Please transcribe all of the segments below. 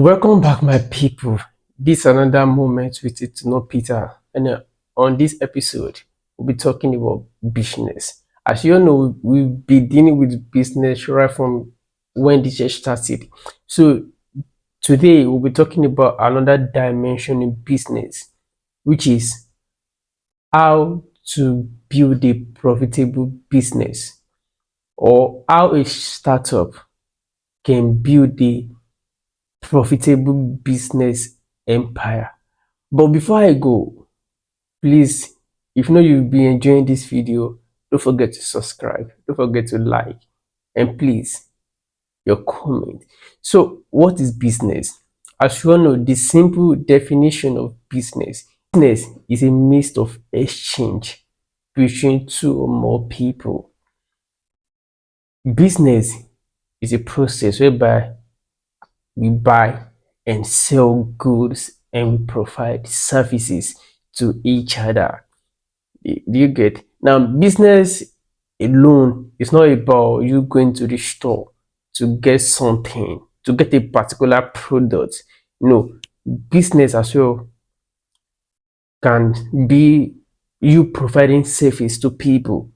Welcome back, my people. This another moment with it, no Peter. And on this episode, we'll be talking about business. As you all know, we've been dealing with business right from when this year started. So today, we'll be talking about another dimension in business, which is how to build a profitable business or how a startup can build a profitable business empire. But before I go, please, if you know you've been enjoying this video, don't forget to subscribe, don't forget to like, and please, your comment. So, what is business? As you all know, the simple definition of business is a mix of exchange between two or more people. Business is a process whereby we buy and sell goods and we provide services to each other. Do you get? Now, business alone is not about you going to the store to get something, to get a particular product. No, business as well can be you providing service to people.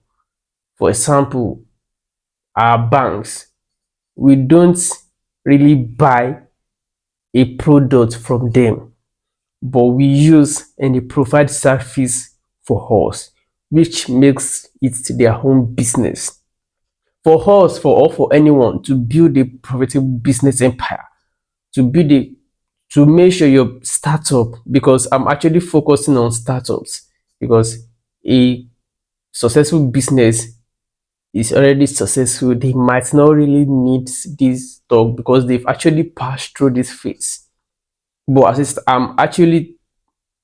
For example, our banks, we don't really buy a product from them, but we use and they provide service for us, which makes it their own business. For us, for or for anyone to build a profitable business empire, to build a to make sure your startup, because I'm actually focusing on startups, because a successful business is already successful. They might not really need this talk because they've actually passed through this phase. But I'm actually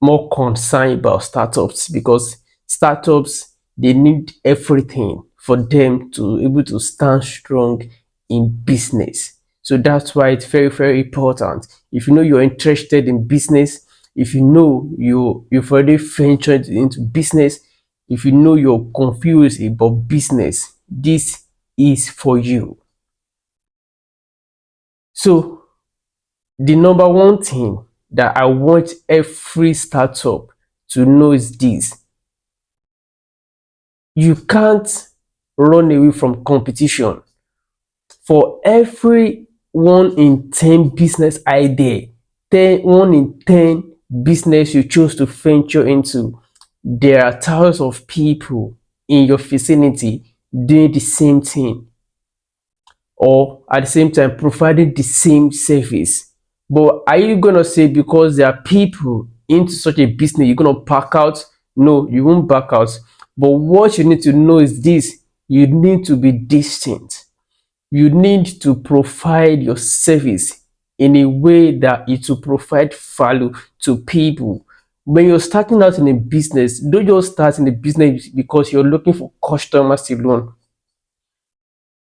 more concerned about startups because startups, they need everything for them to able to stand strong in business. So that's why it's very, very important. If you know you're interested in business, if you know you've already ventured into business, if you know you're confused about business, this is for you. So the number one thing that I want every startup to know is this: you can't run away from competition. For every 1 in 10 business idea, 1 in 10 business you choose to venture into, there are thousands of people in your vicinity doing the same thing or at the same time providing the same service. But are you gonna say because there are people into such a business you're gonna back out? No, you won't back out. But what you need to know is this: you need to be distinct. You need to provide your service in a way that it will provide value to people. When you're starting out in a business, don't just start in a business because you're looking for customers alone.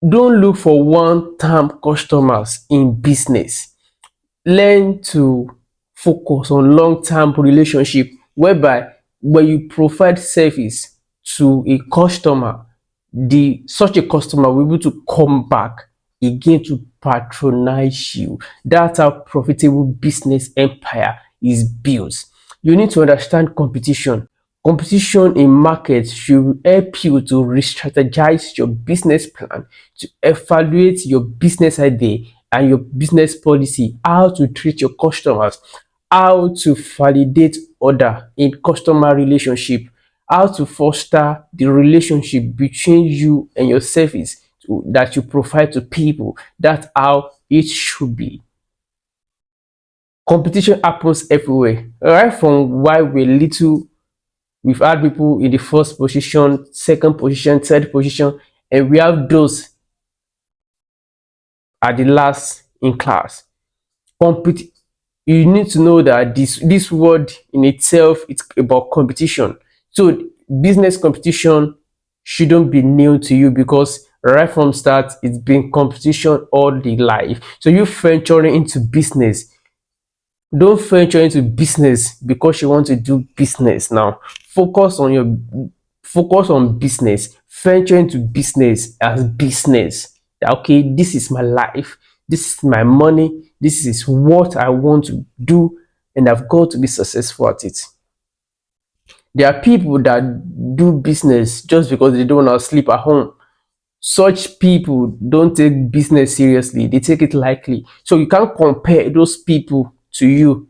Don't look for one-time customers in business. Learn to focus on long-term relationship whereby when you provide service to a customer, the such a customer will be able to come back again to patronize you. That's how profitable business empire is built. You need to understand competition. Competition in markets should help you to re-strategize your business plan, to evaluate your business idea and your business policy, how to treat your customers, how to validate order in customer relationship, how to foster the relationship between you and your service that you provide to people. That's how it should be. Competition happens everywhere. Right from why we're little, we've had people in the first position, second position, third position, and we have those at the last in class. You need to know that this word in itself, it's about competition. So business competition shouldn't be new to you because right from start it's been competition all the life. So you venturing into business, don't venture into business because you want to do business now. Focus on business. Venture into business as business. Okay, this is my life. this is my money, this is what I want to do, and I've got to be successful at it. There are people that do business just because they don't want to sleep at home. Such people don't take business seriously, they take it lightly. So you can't compare those people to you.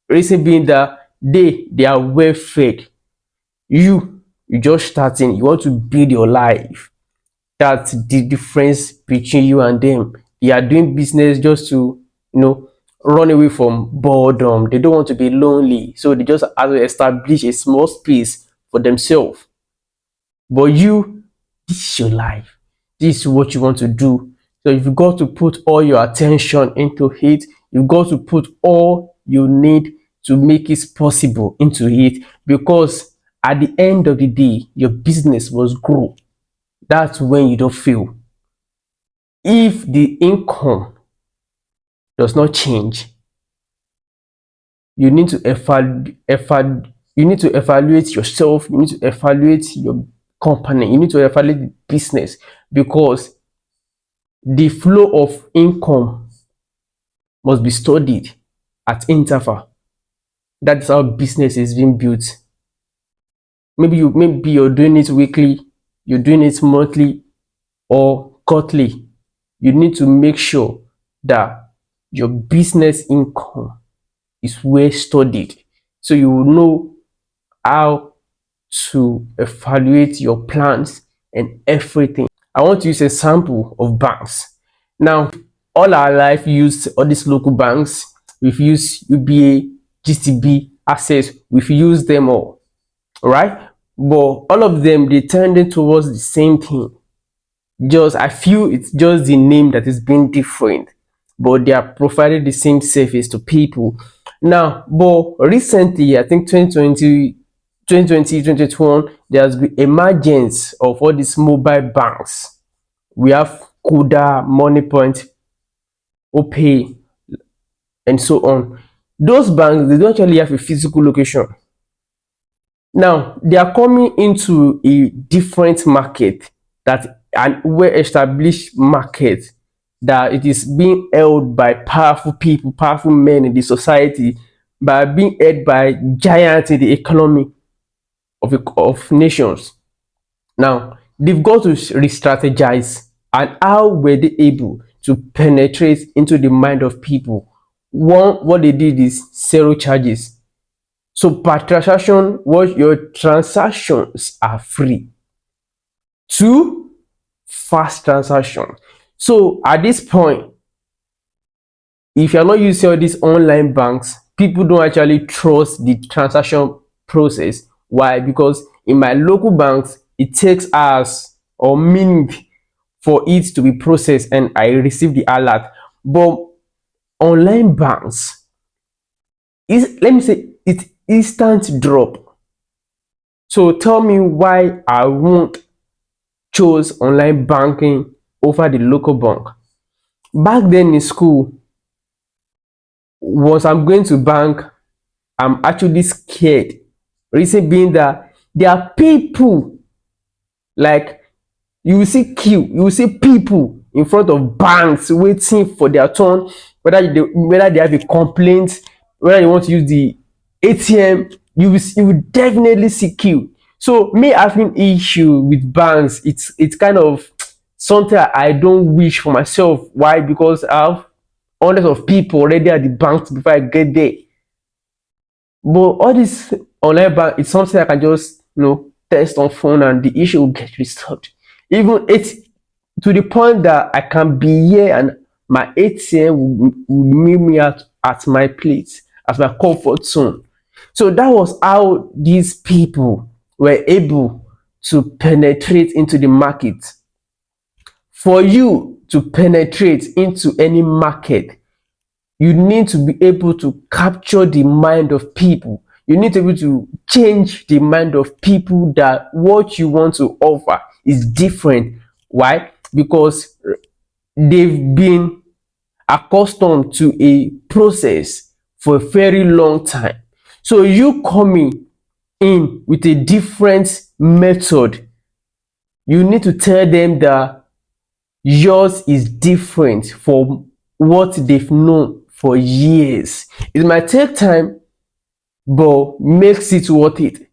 Reason being that they are well fed. You just starting, you want to build your life. That's the difference between you and them. They are doing business just to, run away from boredom. They don't want to be lonely, so they just have to establish a small space for themselves. But you, this is your life. This is what you want to do. So you've got to put all your attention into it. You've got to put all you need to make it possible into it, because at the end of the day, your business must grow. That's when you don't fail. If the income does not change, you need to evaluate yourself, you need to evaluate your company, you need to evaluate the business, because the flow of income must be studied at interval. That's how business is being built. Maybe you're doing it weekly, you're doing it monthly or quarterly. You need to make sure that your business income is well studied, so you will know how to evaluate your plans and everything. I want to use a sample of banks. Now, all our life used all these local banks. We've used UBA, GTB, Access. We've used them all, right? But all of them, they tended towards the same thing. Just I feel it's just the name that is being different, but they are providing the same service to people. Now, but recently, I think 2021, there has been emergence of all these mobile banks. We have Kuda, Moneypoint, Opay, and so on. Those banks, they don't actually have a physical location. Now, they are coming into a different market, that an well-established market, that it is being held by powerful people, powerful men in the society, by being held by giants in the economy of nations. Now, they've got to re-strategize. And how were they able to penetrate into the mind of people? One, what they did is zero charges. So per transaction, what your transactions are free. Two, fast transaction. So at this point, if you're not using all these online banks, people don't actually trust the transaction process. Why? Because in my local banks, it takes hours or minutes for it to be processed and I receive the alert. But online banks, let me say, it's instant drop. So tell me why I won't choose online banking over the local bank. Back then in school, once I'm going to bank, I'm actually scared. Reason being that there are people, like, you will see queue, you will see people in front of banks waiting for their turn, whether they have a complaint, whether they want to use the ATM, you will definitely see queue. So me having issue with banks, it's kind of something I don't wish for myself. Why? Because I have hundreds of people already at the banks before I get there. But all this online bank, it's something I can just test on phone and the issue will get resolved. Even it's to the point that I can be here and my ATM will meet me at my place, at my comfort zone. So that was how these people were able to penetrate into the market. For you to penetrate into any market, you need to be able to capture the mind of people. You need to be able to change the mind of people that what you want to offer is different. Why? Because they've been accustomed to a process for a very long time. So you coming in with a different method, you need to tell them that yours is different from what they've known for years. It might take time, but makes it worth it.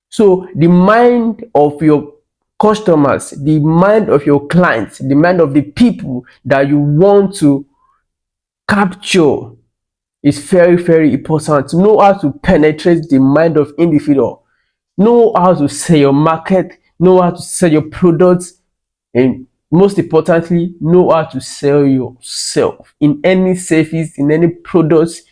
So the mind of your customers, the mind of your clients, the mind of the people that you want to capture is very, very important. Know how to penetrate the mind of individual. Know how to sell your market, know how to sell your products, and most importantly, know how to sell yourself in any service, in any products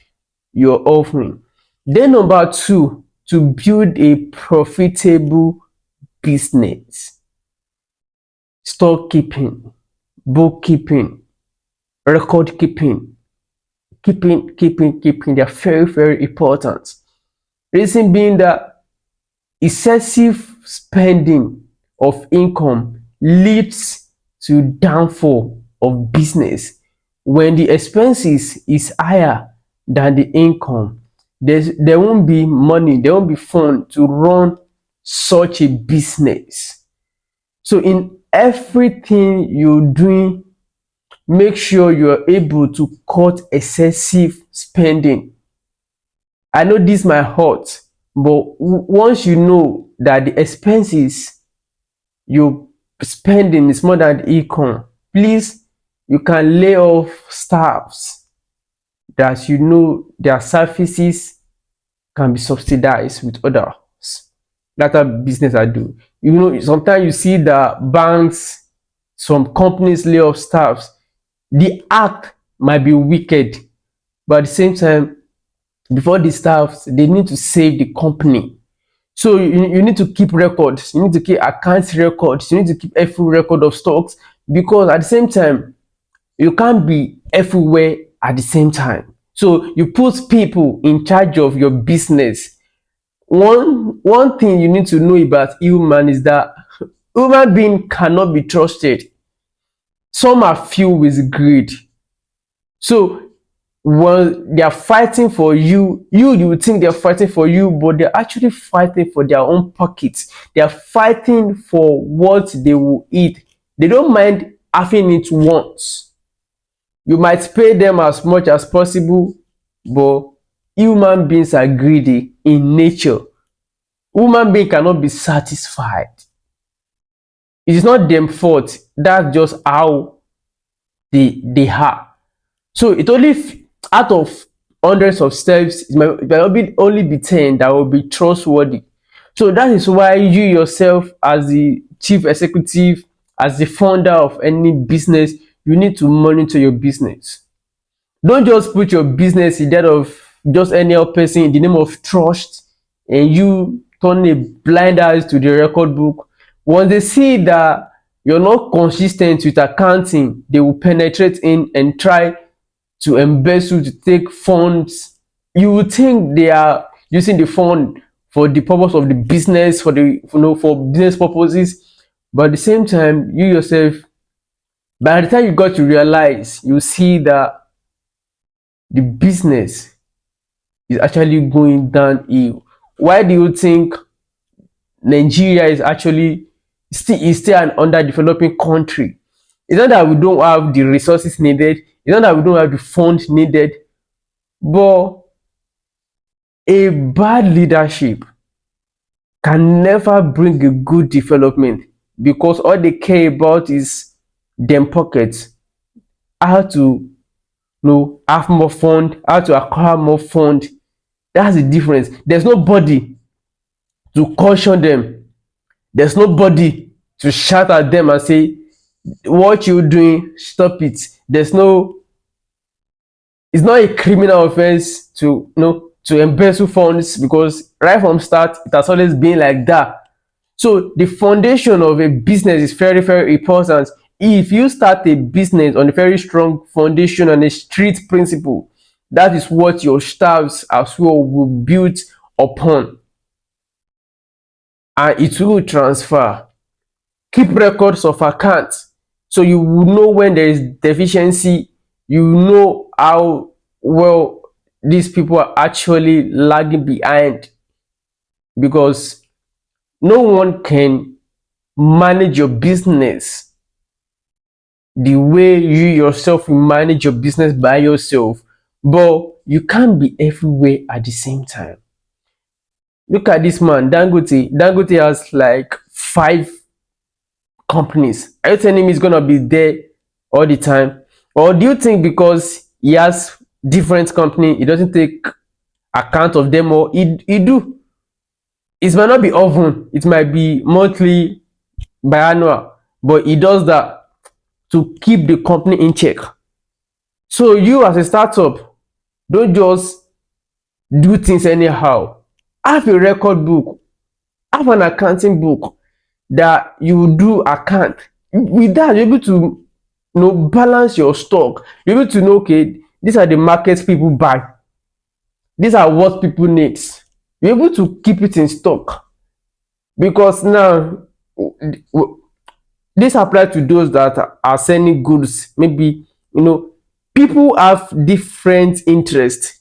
you're offering. Then number two, to build a profitable business. Stock keeping, bookkeeping, record keeping, keeping. They're very, very important. Reason being that excessive spending of income leads to downfall of business. When the expenses is higher than the income, there won't be money, there won't be fund to run such a business. So in everything you're doing, make sure you're able to cut excessive spending. I know this might hurt, but once you know that the expenses you're spending is more than the income, please, you can lay off staffs that you know their services can be subsidized with others. That's a business I do. You know, sometimes you see that banks, some companies lay off staffs. The act might be wicked, but at the same time, before the staffs, they need to save the company. So you need to keep records, you need to keep accounts records, you need to keep every record of stocks, because at the same time, you can't be everywhere at the same time. So you put people in charge of your business. One thing you need to know about human is that human being cannot be trusted. Some are filled with greed. So when they are fighting for you, you would think they're fighting for you, but they're actually fighting for their own pockets. They are fighting for what they will eat. They don't mind having it once. You might pay them as much as possible, but human beings are greedy in nature. Human being cannot be satisfied. It is not them fault. That's just how they are. So it only out of hundreds of steps, it might only be 10 that will be trustworthy. So that is why you yourself, as the chief executive, as the founder of any business, you need to monitor your business. Don't just put your business in that of just any other person in the name of trust, and you turn a blind eyes to the record book. Once they see that you're not consistent with accounting, they will penetrate in and try to embezzle, to take funds. You would think they are using the fund for the purpose of the business, for for business purposes, but at the same time, you yourself, by the time you got to realize, you see that the business is actually going downhill. Why do you think Nigeria is still an underdeveloping country? It's not that we don't have the resources needed, it's not that we don't have the funds needed, but a bad leadership can never bring a good development, because all they care about is them pockets. How to have more fund, how to acquire more fund. That's the difference. There's nobody to caution them. There's nobody to shout at them and say, what you're doing, stop it. It's not a criminal offense to embezzle funds, because right from start it has always been like that. So the foundation of a business is very, very important. If you start a business on a very strong foundation and a street principle, that is what your staffs as well will build upon, and it will transfer. Keep records of accounts, so you will know when there is deficiency. You know how well these people are actually lagging behind, because no one can manage your business the way you yourself will manage your business by yourself, but you can't be everywhere at the same time. Look at this man, Dangote. Dangote has like 5 companies. Are you telling me he's gonna be there all the time? Or do you think because he has different company, he doesn't take account of them, or he do? It might not be often, it might be monthly, biannual, but he does that to keep the company in check. So you as a startup, don't just do things anyhow. Have a record book, have an accounting book that you do account. With that, you're able to balance your stock. You're able to know, okay, these are the markets people buy. These are what people need. You're able to keep it in stock. Because now, this applies to those that are selling goods. Maybe, people have different interests.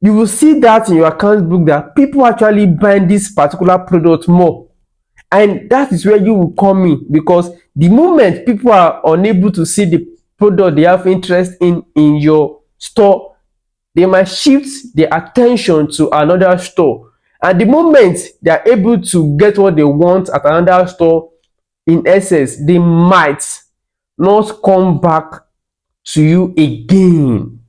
You will see that in your account book that people actually buy this particular product more. And that is where you will come in, because the moment people are unable to see the product they have interest in your store, they might shift their attention to another store. And the moment they are able to get what they want at another store in excess, they might not come back to you again.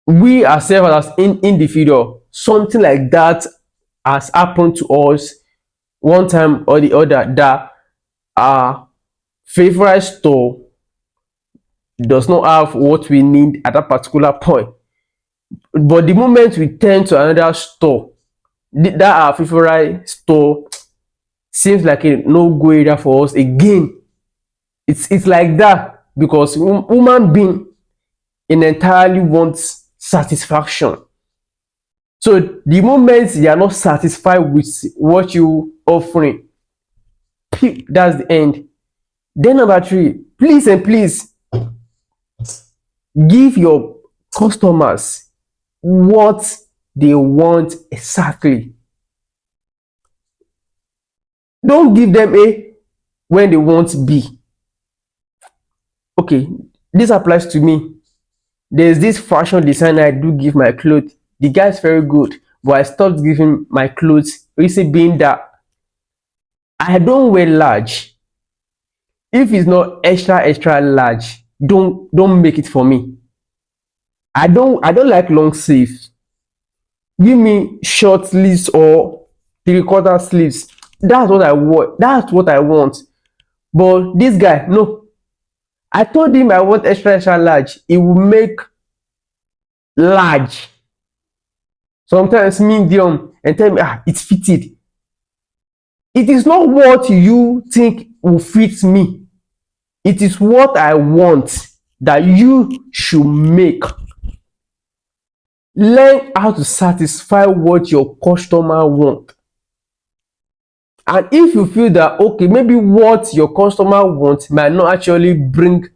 We ourselves as individual, something like that has happened to us one time or the other, that our favorite store does not have what we need at that particular point. But the moment we turn to another store, that our favorite store seems like a no-go area for us again. It's like that because human being entirely wants satisfaction. So the moment you are not satisfied with what you offering, that's the end. Then number 3, please and please give your customers what they want exactly. Don't give them A when they want B. Okay, this applies to me. There's this fashion designer I do give my clothes. The guy is very good, but I stopped giving my clothes. Reason being that I don't wear large. If it's not extra large, don't make it for me. I don't like long sleeves. Give me short sleeves or 3/4 sleeves. That's what I want. That's what I want. But this guy, no. I told him I want extra large. He will make large, sometimes medium, and tell me it's fitted. It is not what you think will fit me. It is what I want that you should make. Learn how to satisfy what your customer want. And if you feel that, okay, maybe what your customer wants might not actually bring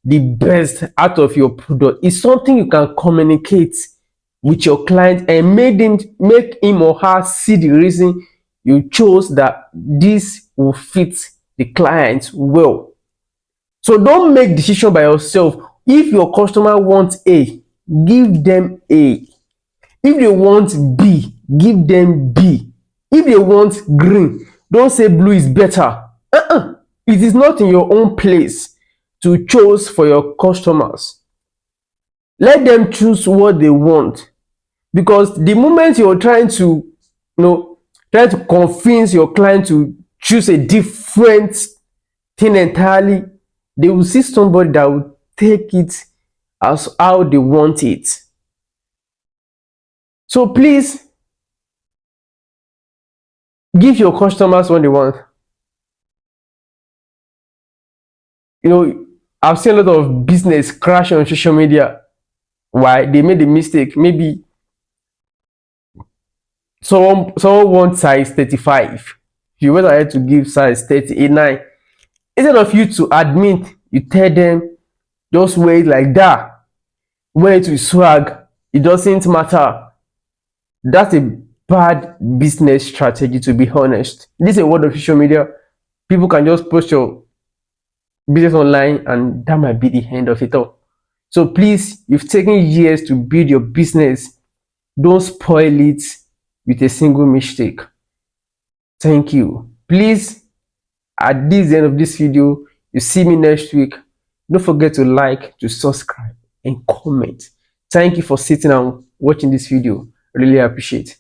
the best out of your product, it's something you can communicate with your client and make him or her see the reason you chose that this will fit the client well. So don't make decision by yourself. If your customer wants A, give them A. If they want B, give them B. If they want green, don't say blue is better. It is not in your own place to choose for your customers. Let them choose what they want. Because the moment you're trying to convince your client to choose a different thing entirely, they will see somebody that will take it as how they want it. So please give your customers what they want. I've seen a lot of business crash on social media. Why? They made a mistake. Maybe someone wants size 35. You went ahead to give size 39. Instead of you to admit, you tell them just wear it like that. Wear it with swag. It doesn't matter. That's a bad business strategy, to be honest. This is a word of social media. People can just post your business online and that might be the end of it all. So please, you've taken years to build your business. Don't spoil it with a single mistake. Thank you. Please, at this end of this video, you see me next week. Don't forget to like, to subscribe, and comment. Thank you for sitting and watching this video. Really appreciate it.